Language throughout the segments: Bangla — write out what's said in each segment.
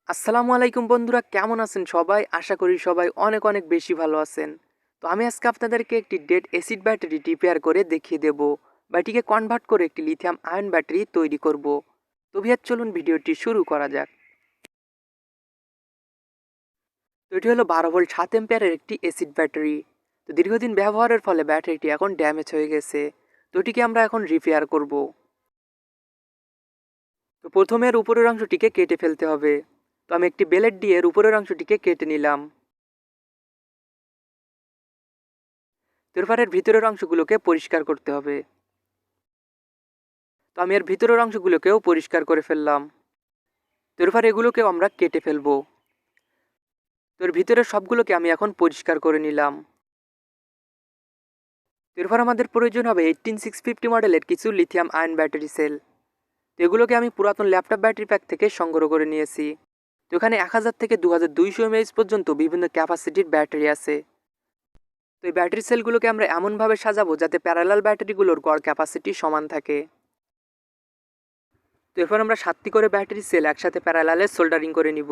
আসসালামু আলাইকুম বন্ধুরা, কেমন আছেন সবাই? আশা করি সবাই অনেক অনেক বেশি ভালো আছেন। তো আমি আজকে আপনাদেরকে একটি ডেড অ্যাসিড ব্যাটারি রিপেয়ার করে দেখিয়ে দেব বা এটিকে কনভার্ট করে একটি লিথিয়াম আয়ন ব্যাটারি তৈরি করব। তো ভিউয়ার চলুন ভিডিওটি শুরু করা যাক। তো এটি হলো 12 ভোল্ট 7 অ্যাম্পিয়ারের একটি অ্যাসিড ব্যাটারি। তো দীর্ঘদিন ব্যবহারের ফলে ব্যাটারিটি এখন ড্যামেজ হয়ে গেছে। তো এটিকে আমরা এখন রিপেয়ার করব। তো প্রথমে এর উপরের অংশটিকে কেটে ফেলতে হবে। তো আমি একটি বেলেট দিয়ে এর উপরের অংশটিকে কেটে নিলাম। এরপরের ভিতরের অংশগুলোকে পরিষ্কার করতে হবে। তো আমি এর ভিতরের অংশগুলোকেও পরিষ্কার করে ফেললাম। তো এরপর এগুলোকেও আমরা কেটে ফেলবো। তো এর ভিতরের সবগুলোকে আমি এখন পরিষ্কার করে নিলাম। এরপর আমাদের প্রয়োজন হবে 18650 মডেলের কিছু লিথিয়াম আয়ন ব্যাটারি সেল। তো এগুলোকে আমি পুরাতন ল্যাপটপ ব্যাটারি প্যাক থেকে সংগ্রহ করে নিয়েছি। তো এখানে 1000 থেকে 2200 mAh পর্যন্ত বিভিন্ন ক্যাপাসিটির ব্যাটারি আছে। তো এই ব্যাটারি সেলগুলোকে আমরা এমনভাবে সাজাবো যাতে প্যারালাল ব্যাটারিগুলোর গড় ক্যাপাসিটি সমান থাকে। তো এরপর আমরা 7টি করে ব্যাটারি সেল একসাথে প্যারালালে সোল্ডারিং করে নিব।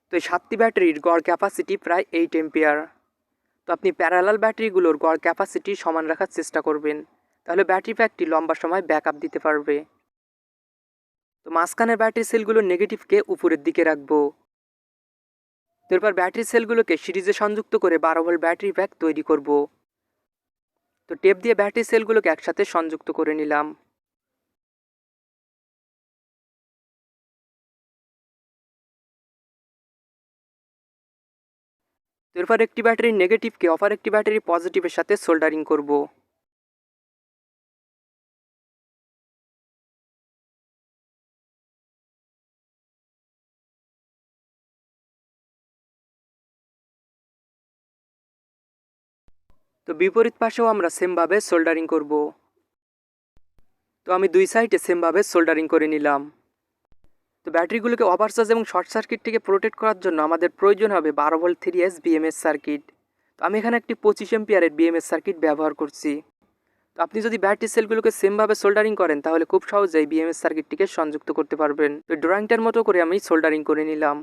তো এই 7টি ব্যাটারির গড় ক্যাপাসিটি প্রায় 8 এম্পিয়ার। তো আপনি প্যারালাল ব্যাটারিগুলোর গড় ক্যাপাসিটি সমান রাখার চেষ্টা করবেন, তাহলে ব্যাটারি প্যাকটি লম্বা সময় ব্যাকআপ দিতে পারবে। তো মাঝখানের ব্যাটারি সেলগুলোর নেগেটিভকে উপরের দিকে রাখবো। এরপর ব্যাটারি সেলগুলোকে সিরিজে সংযুক্ত করে 12 ভোল্ট ব্যাটারি প্যাক তৈরি করব। তো টেপ দিয়ে ব্যাটারি সেলগুলোকে একসাথে সংযুক্ত করে নিলাম। এরপর একটি ব্যাটারির নেগেটিভকে অপর একটি ব্যাটারির পজিটিভের সাথে সোল্ডারিং করব। তো বিপরীত পাশেও আমরা সেমভাবে সোল্ডারিং করব। তো আমি দুই সাইডে সেমভাবে সোল্ডারিং করে নিলাম। তো ব্যাটারিগুলোকে ওভারচার্জ এবং শর্ট সার্কিট থেকে প্রোটেক্ট করার জন্য আমাদের প্রয়োজন হবে 12 ভোল্ট 3S বিএমএস সার্কিট। তো আমি এখানে একটি 25 এম্পিয়ারের বিএমএস সার্কিট ব্যবহার করছি। তো আপনি যদি ব্যাটারি সেলগুলোকে সেমভাবে সোল্ডারিং করেন তাহলে খুব সহজেই বিএমএস সার্কিটটিকে সংযুক্ত করতে পারবেন। তো ড্রয়িংটার মতো করে আমি সোল্ডারিং করে নিলাম।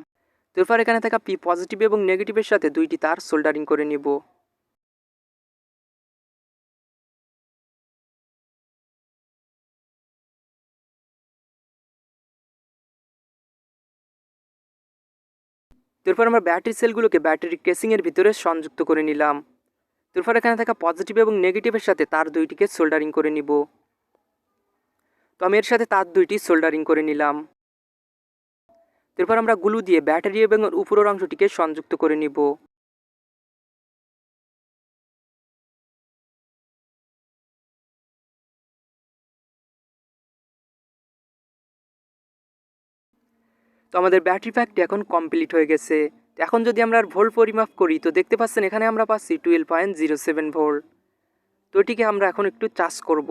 তো এরপর এখানে থাকা পি পজিটিভ এবং নেগেটিভের সাথে দুইটি তার সোল্ডারিং করে নিব। এরপর আমরা ব্যাটারি সেলগুলোকে ব্যাটারি কেসিংয়ের ভিতরে সংযুক্ত করে নিলাম। এরপর এখানে থাকা পজিটিভ এবং নেগেটিভের সাথে তার দুইটিকে সোল্ডারিং করে নিব। তো আমি এর সাথে তার দুইটি সোল্ডারিং করে নিলাম। এরপর আমরা গ্লু দিয়ে ব্যাটারি এবং উপরের অংশটিকে সংযুক্ত করে নিব। তো আমাদের ব্যাটারি প্যাকটি এখন কমপ্লিট হয়ে গেছে। তো এখন যদি আমরা আর ভোল্ট পরিমাপ করি তো দেখতে পাচ্ছেন এখানে আমরা পাচ্ছি 12.07 ভোল্ট। তো এটিকে আমরা এখন একটু চার্জ করব।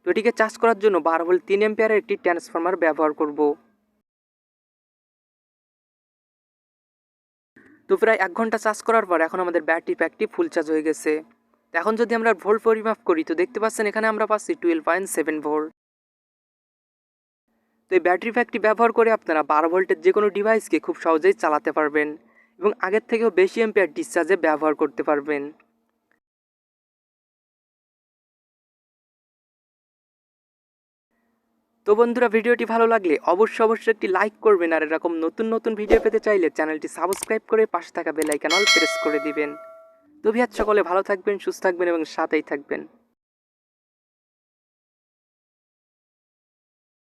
তো এটিকে চার্জ করার জন্য 12 ভোল্ট 3 এম্পিয়ারের একটি ট্রান্সফরমার ব্যবহার করব। তো প্রায় 1 ঘন্টা চার্জ করার পর এখন আমাদের ব্যাটারি প্যাকটি ফুল চার্জ হয়ে গেছে। তো এখন যদি আমরা ভোল্ট পরিমাপ করি তো দেখতে পাচ্ছেন এখানে আমরা পাচ্ছি 12.7 ভোল্ট। তো এই ব্যাটারি প্যাকটি ব্যবহার করে আপনারা 12 ভোল্টের যে কোনো ডিভাইসকে খুব সহজেই চালাতে পারবেন এবং আগের থেকেও বেশি এম্পিয়ার ডিসচার্জে ব্যবহার করতে পারবেন। তো বন্ধুরা, ভিডিওটি ভালো লাগলে অবশ্যই একটি লাইক করবেন আর এরকম নতুন নতুন ভিডিও পেতে চাইলে চ্যানেলটি সাবস্ক্রাইব করে পাশে থাকা বেল আইকন অল প্রেস করে দিবেন। তো ভিউয়ার সকলে ভালো থাকবেন, সুস্থ থাকবেন এবং সাথেই থাকবেন।